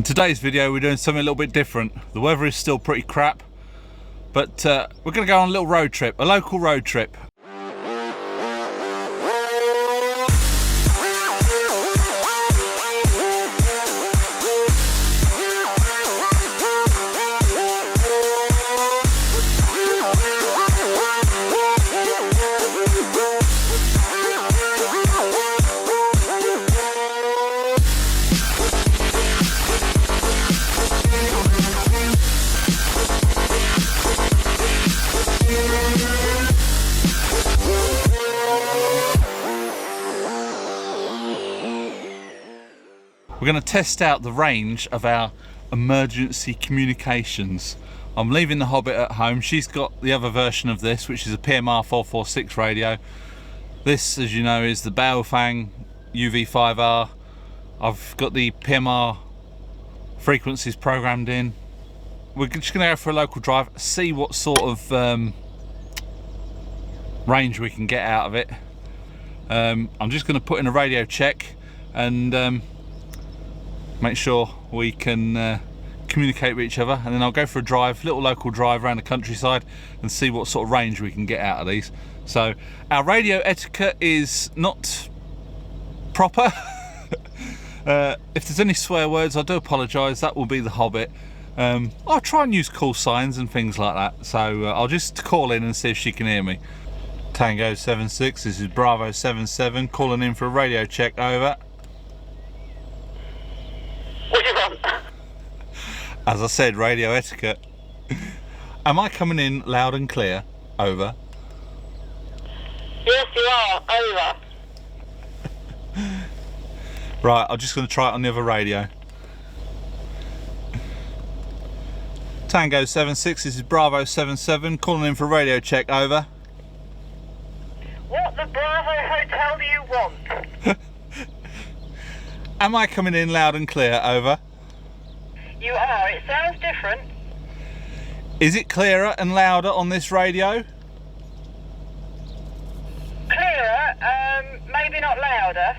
In today's video we're doing something a little bit different. The weather is still pretty crap, but we're going to go on a little road trip, a local road trip. We're going to test out the range of our emergency communications. I'm leaving the Hobbit at home. She's got the other version of this, which is a PMR 446 radio. This, as you know, is the Baofeng UV5R. I've got the PMR frequencies programmed in. We're just going to go for a local drive, see what sort of range we can get out of it. I'm just going to put in a radio check and make sure we can communicate with each other, and then I'll go for a drive, little local drive around the countryside, and see what sort of range we can get out of these. So our radio etiquette is not proper. If there's any swear words, I do apologise. That will be the Hobbit. I'll try and use call signs and things like that, so I'll just call in and see if she can hear me. Tango 76, this is Bravo 77, calling in for a radio check, over. What do you want? As I said, radio etiquette. Am I coming in loud and clear? Over. Yes, you are. Over. Right, I'm just going to try it on the other radio. Tango 76, this is Bravo 77, calling in for a radio check, over. What the Bravo Hotel do you want? Am I coming in loud and clear? Over. You are. It sounds different. Is it clearer and louder on this radio? Clearer, maybe not louder.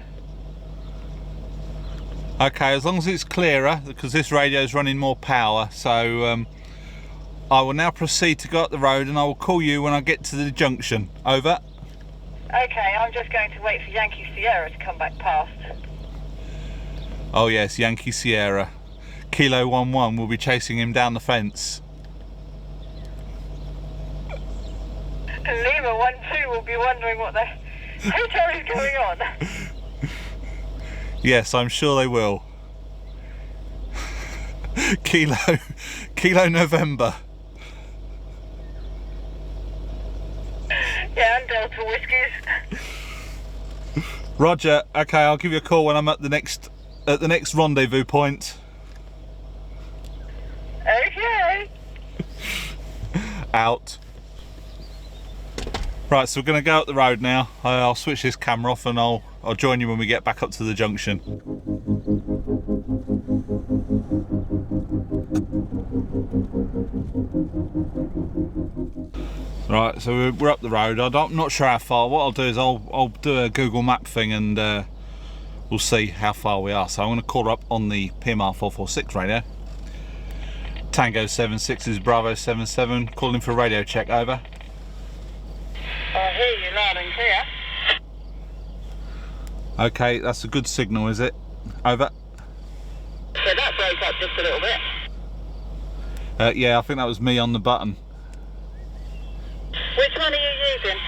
Okay, as long as it's clearer, because this radio is running more power, so I will now proceed to go up the road, and I will call you when I get to the junction. Over. Okay, I'm just going to wait for Yankee Sierra to come back past. Oh yes, Yankee Sierra. Kilo 11 will be chasing him down the fence. Lima 12 will be wondering what the hotel is going on. Yes, I'm sure they will. Kilo November. Yeah, and Delta Whiskies. Roger. Okay, I'll give you a call when I'm at the next rendezvous point. Okay. Out. Right, so we're going to go up the road now. I'll switch this camera off and I'll join you when we get back up to the junction. Right, so we're up the road. I'm not sure how far. What I'll do is I'll do a Google Map thing and we'll see how far we are. So I'm going to call her up on the PMR 446 radio. Tango 76 is Bravo 77, calling for a radio check, over. I hear you loud and clear. Okay, that's a good signal, is it? Over. So that broke up just a little bit. Yeah, I think that was me on the button. Which one are you using?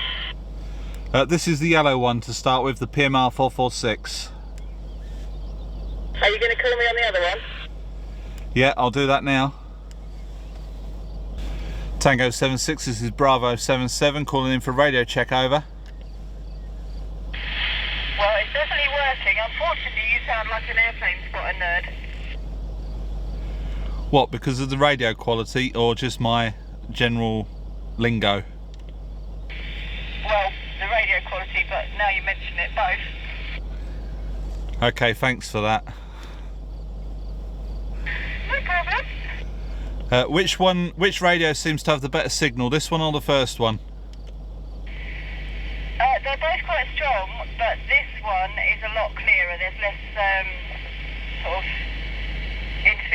This is the yellow one to start with, the PMR 446. Are you going to call me on the other one? Yeah, I'll do that now. Tango 76, this is Bravo 77, calling in for a radio check, over. Well, it's definitely working. Unfortunately, you sound like an airplane spotter nerd. What, because of the radio quality or just my general lingo? Well, the radio quality, but now you mention it, both. Okay, thanks for that. No problem. Which radio seems to have the better signal, this one or the first one? They're both quite strong, but this one is a lot clearer. There's less sort of interference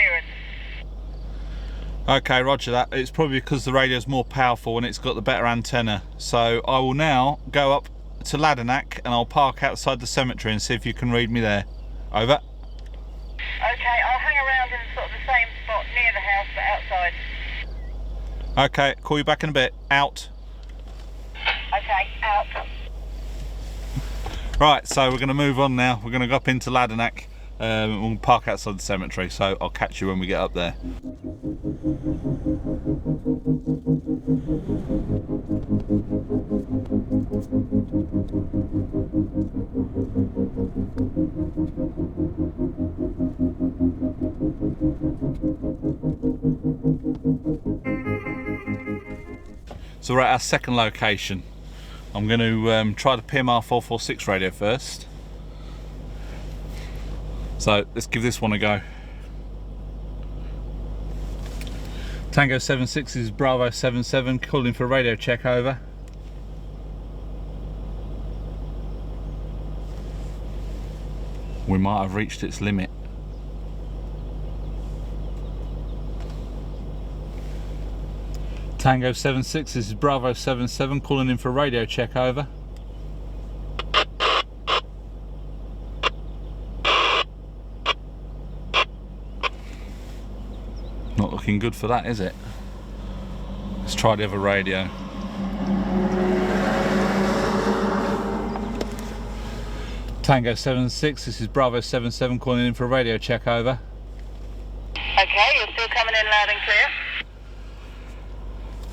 Okay, roger that. It's probably because the radio's more powerful and it's got the better antenna. So I will now go up to Ladenac and I'll park outside the cemetery and see if you can read me there. Over. Okay, I'll hang around in sort of the same spot near the house but outside. Okay, call you back in a bit. Out. Okay, out. Right, so we're going to move on now. We're going to go up into Ladenac. We'll park outside the cemetery, so I'll catch you when we get up there. So we're at our second location. I'm going to try the PMR 446 radio first. So let's give this one a go. Tango 76 is Bravo 77, calling for a radio check, over. We might have reached its limit. Tango 76 is Bravo 77, calling in for a radio check, over. Not looking good for that, is it? Let's try the other radio. Tango 76, this is Bravo 77, calling in for a radio check, over. Okay, you're still coming in loud and clear.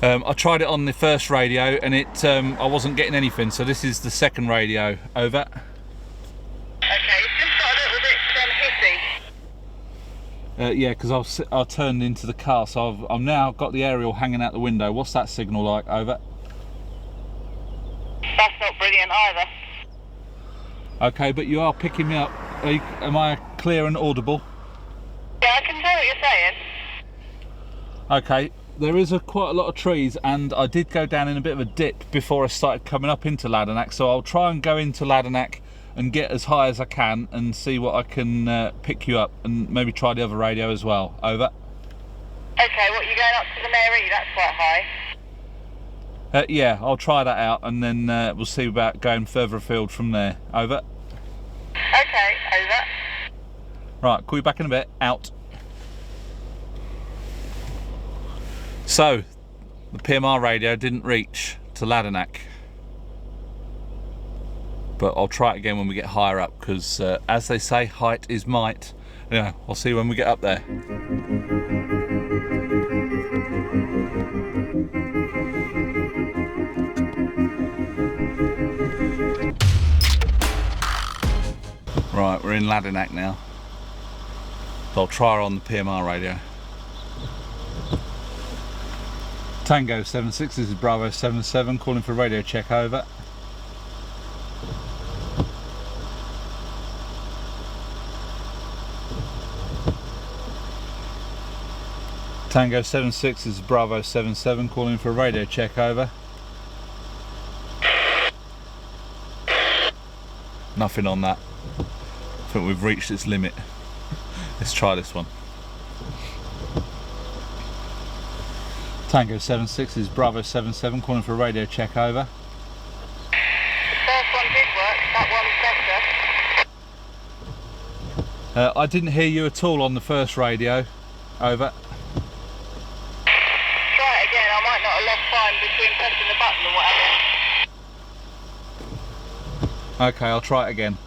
I tried it on the first radio and I wasn't getting anything, so this is the second radio, over. Okay, it's just got a little bit hissy. Yeah, because I turned into the car, so I've now got the aerial hanging out the window. What's that signal like, over? That's not brilliant either. Okay, but you are picking me up. Am I clear and audible? Yeah, I can tell what you're saying. Okay, there is quite a lot of trees, and I did go down in a bit of a dip before I started coming up into Ladenac, so I'll try and go into Ladenac and get as high as I can and see what I can pick you up, and maybe try the other radio as well, over. Okay, what, you going up to the Mary? That's quite high. Yeah, I'll try that out, and then we'll see about going further afield from there, over. Okay, over. Right, call you back in a bit, out. So, the PMR radio didn't reach to Ladenac, but I'll try it again when we get higher up, because as they say, height is might. Yeah, I'll see you when we get up there. Right, we're in Ladenac now, so I'll try her on the PMR radio. Tango 76, this is Bravo 77, calling for a radio check, over. Tango 76, this is Bravo 77, calling for a radio check, over. Nothing on that. I think we've reached its limit. Let's try this one. Tango 76 is Bravo 77, calling for a radio check, over. The first one did work, that one's better. I didn't hear you at all on the first radio, over. Try it again, I might not have left time between pressing the button or whatever. Okay, I'll try it again.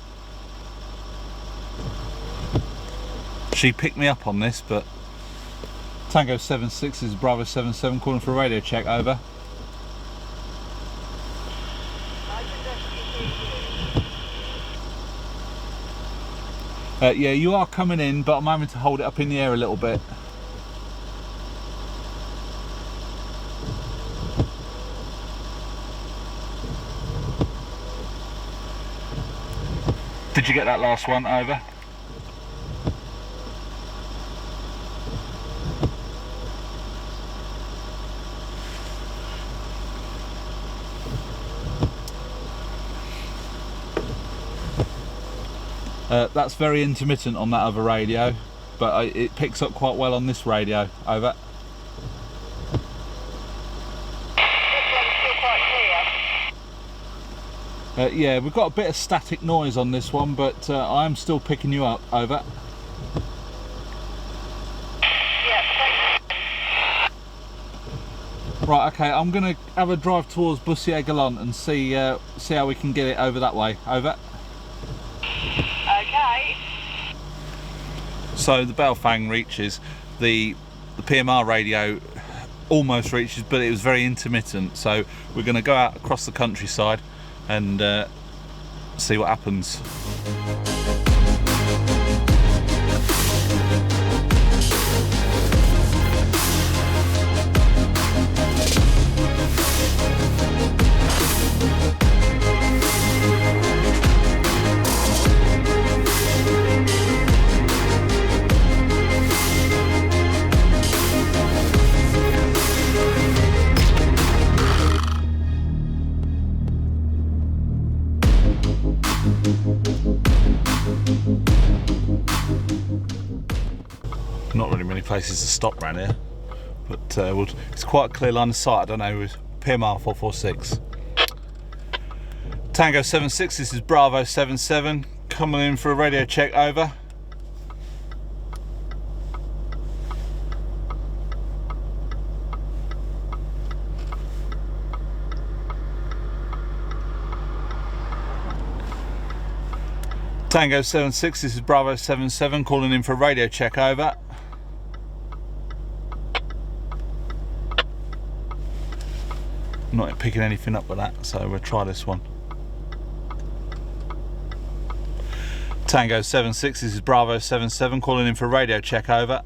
She picked me up on this, but Tango 76 is Bravo 77, calling for a radio check, over. Yeah, you are coming in, but I'm having to hold it up in the air a little bit. Did you get that last one, over? That's very intermittent on that other radio, but it picks up quite well on this radio, over. Yeah, we've got a bit of static noise on this one, but I am still picking you up. Over. Right, okay, I'm going to have a drive towards Bussier Galant and see how we can get it over that way. Over. Okay. So the Baofeng reaches, the PMR radio almost reaches, but it was very intermittent. So we're going to go out across the countryside and see what happens. Not really many places to stop around here, but it's quite a clear line of sight. I don't know, with PMR 446. Tango 76, this is Bravo 77, coming in for a radio check. Over. Tango 76, this is Bravo 77, calling in for a radio check. Over. I'm not picking anything up with that, so we'll try this one. Tango 76, this is Bravo 77, calling in for a radio check. Over.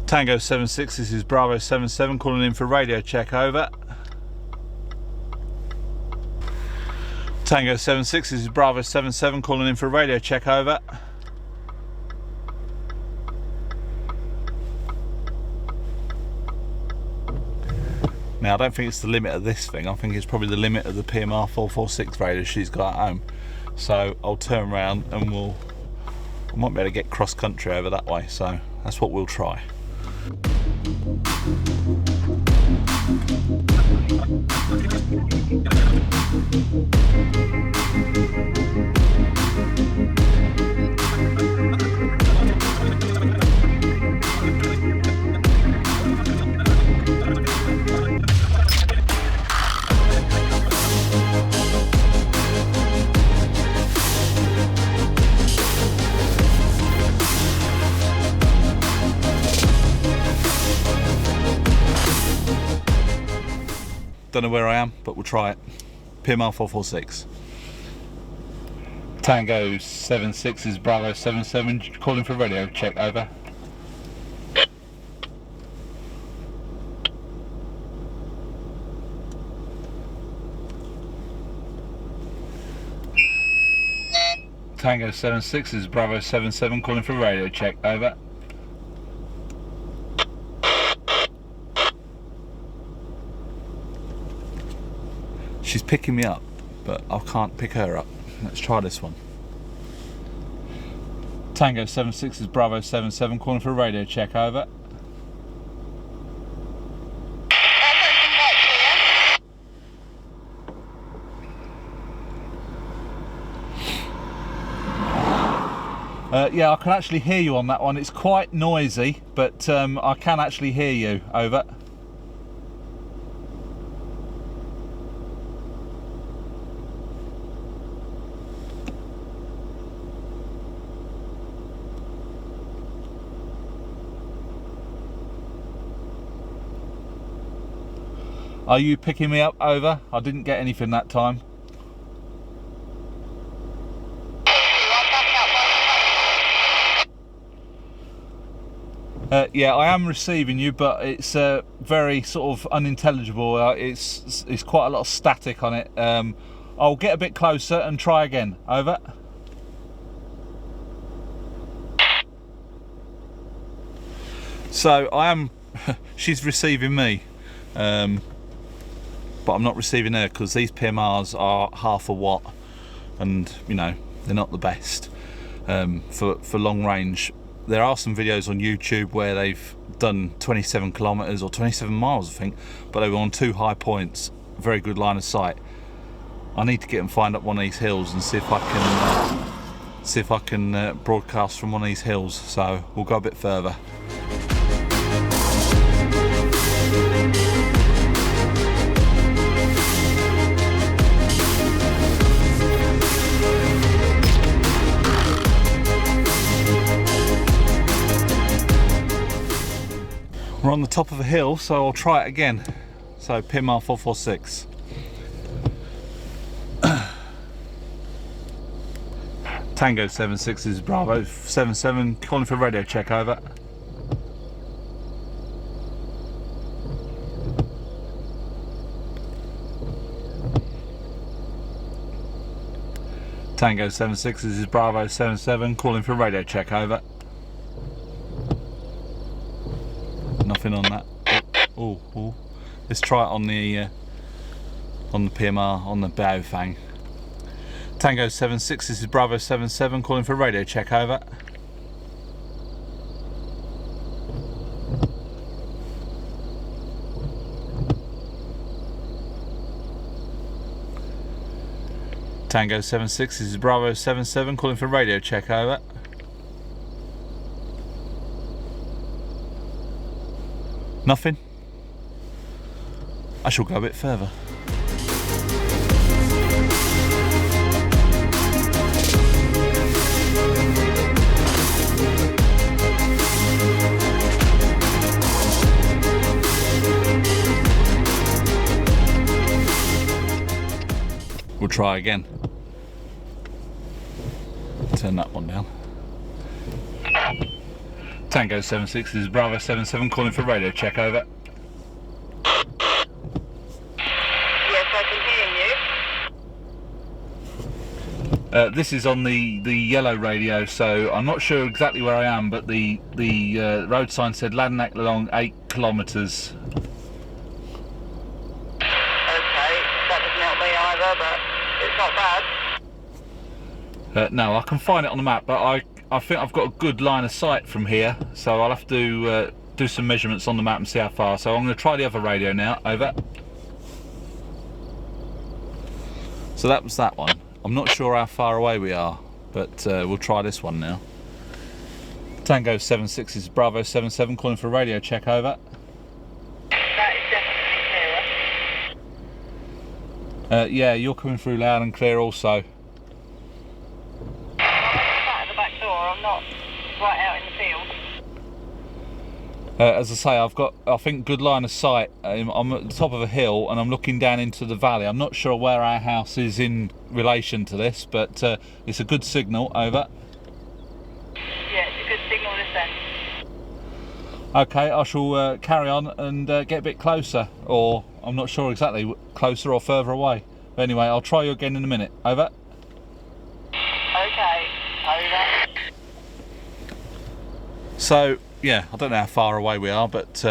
Tango 76, this is Bravo 77, calling in for a radio check. Over. Tango 76, this is Bravo 77, calling in for a radio check. Over. Now I don't think it's the limit of this thing, I think it's probably the limit of the PMR 446 radio she's got at home. So I'll turn around and I might be able to get cross country over that way, so that's what we'll try. Don't know where I am, but we'll try it. PMR 446. Tango 76 is Bravo 77, calling for radio check. Over. Tango 76 is Bravo 77, calling for radio check. Over. She's picking me up, but I can't pick her up. Let's try this one. Tango 76 is Bravo 77, calling for a radio check. Over. Yeah, I can actually hear you on that one. It's quite noisy, but I can actually hear you. Over. Are you picking me up? Over. I didn't get anything that time. Yeah, I am receiving you, but it's very sort of unintelligible. It's quite a lot of static on it. I'll get a bit closer and try again. Over. So I am. She's receiving me, but I'm not receiving her because these PMRs are half a watt, and you know they're not the best. for long range. There are some videos on YouTube where they've done 27 kilometers or 27 miles, I think, but they were on 2 high points, very good line of sight. I need to get and find up one of these hills and see if I can broadcast from one of these hills. So we'll go a bit further. We're on the top of a hill, so I'll try it again. So PMR 446. Tango 76 is Bravo 77, calling for radio check, over. Tango 76 is Bravo 77, calling for radio check, over. Nothing on that. Oh. Let's try it on the PMR on the bow fang. Tango 76, this is Bravo 77, calling for radio check, over. Tango 76, this is Bravo 77, calling for radio check, over. Nothing? I shall go a bit further. We'll try again. Turn that one down. Tango 76, this is Bravo 77, calling for radio check, over. Yes, I can hear you. This is on the yellow radio, so I'm not sure exactly where I am, but the road sign said Ladenac along 8 kilometres. Okay, that doesn't help me either, but it's not bad. No, I can find it on the map, but I think I've got a good line of sight from here, so I'll have to do some measurements on the map and see how far. So I'm going to try the other radio now, over. So that was that one. I'm not sure how far away we are, but we'll try this one now. Tango 76 is Bravo 77, calling for radio check, over. That is definitely clearer. Yeah, you're coming through loud and clear also. I'm not right out in the field. As I say, I've got, I think, good line of sight. I'm at the top of a hill and I'm looking down into the valley. I'm not sure where our house is in relation to this, but it's a good signal, over. Yeah, it's a good signal this end. Okay, I shall carry on and get a bit closer, or I'm not sure exactly, closer or further away. But anyway, I'll try you again in a minute, over. Okay, over. So, yeah, I don't know how far away we are, but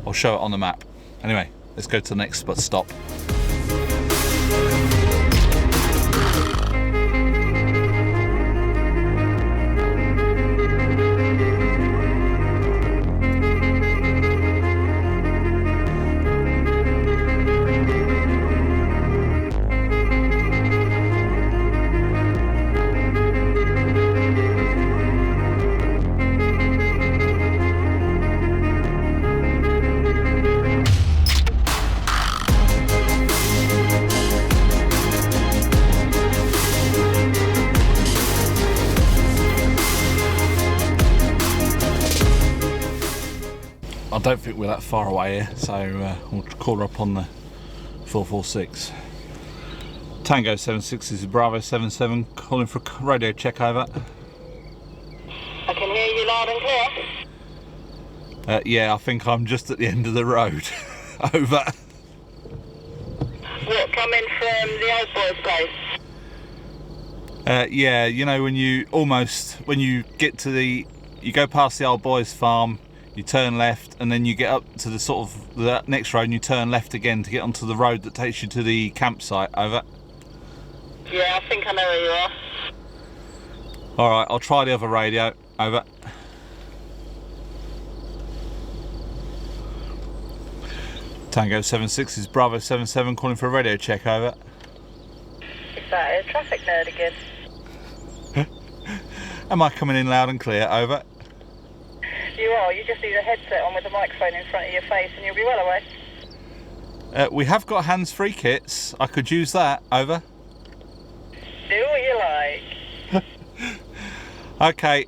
I'll show it on the map. Anyway, let's go to the next stop. I don't think we're that far away here, so we'll call her up on the 446. Tango 76 is Bravo 77, calling for radio check, over. I can hear you loud and clear. Yeah, I think I'm just at the end of the road. Over. What, coming from the old boy's place? Yeah, you know, when you get to you go past the old boy's farm, you turn left, and then you get up to the sort of the next road and you turn left again to get onto the road that takes you to the campsite, over. Yeah, I think I know where you are. Alright, I'll try the other radio. Over. Tango 76 is Bravo 77 calling for a radio check. Over. Is that a traffic nerd again? Am I coming in loud and clear? Over. You are. You just need a headset on with a microphone in front of your face and you'll be well away. We have got hands-free kits. I could use that. Over. Do what you like. Okay,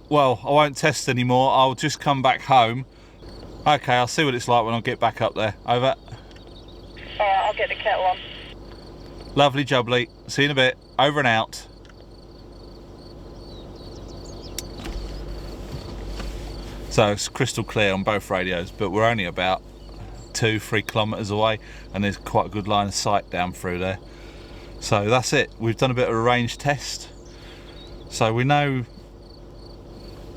well, I won't test anymore. I'll just come back home. Okay, I'll see what it's like when I get back up there. Over. Alright, I'll get the kettle on. Lovely jubbly. See you in a bit. Over and out. So it's crystal clear on both radios, but we're only about 2-3 kilometres away and there's quite a good line of sight down through there. So that's it. We've done a bit of a range test. So we know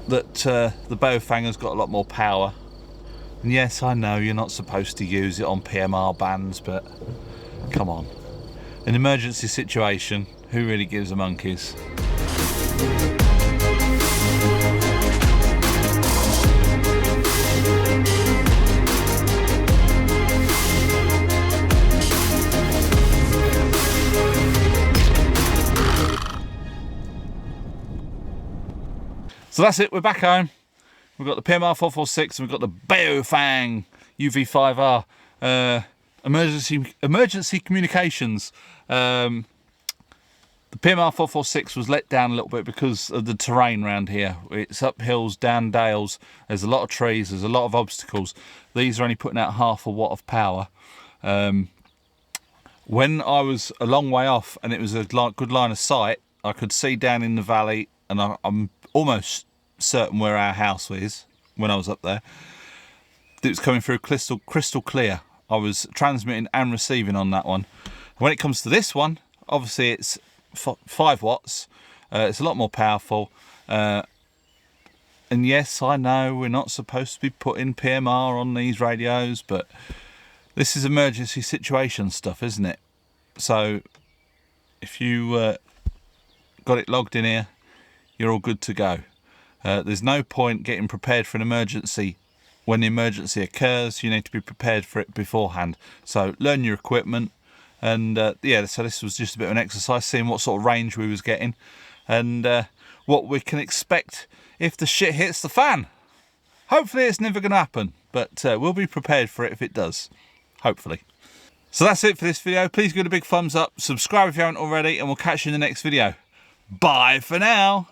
that the Baofanger's got a lot more power. And yes, I know you're not supposed to use it on PMR bands, but come on. An emergency situation, who really gives a monkeys? So that's it, we're back home. We've got the PMR 446 and we've got the Baofang UV5R. Emergency communications. The PMR 446 was let down a little bit because of the terrain around here. It's up hills, down dales, there's a lot of trees, there's a lot of obstacles. These are only putting out half a watt of power. When I was a long way off and it was a good line of sight, I could see down in the valley, and I'm almost certain where our house is when I was up there. It was coming through crystal clear. I was transmitting and receiving on that one. When it comes to this one, obviously it's 5 watts. It's a lot more powerful. And yes, I know we're not supposed to be putting PMR on these radios, but this is emergency situation stuff, isn't it? So if you got it logged in here, you're all good to go. There's no point getting prepared for an emergency. When the emergency occurs, you need to be prepared for it beforehand. So learn your equipment, and yeah, so this was just a bit of an exercise, seeing what sort of range we was getting, and what we can expect if the shit hits the fan. Hopefully it's never going to happen, but we'll be prepared for it if it does, hopefully. So that's it for this video. Please give it a big thumbs up, subscribe if you haven't already, and we'll catch you in the next video. Bye for now.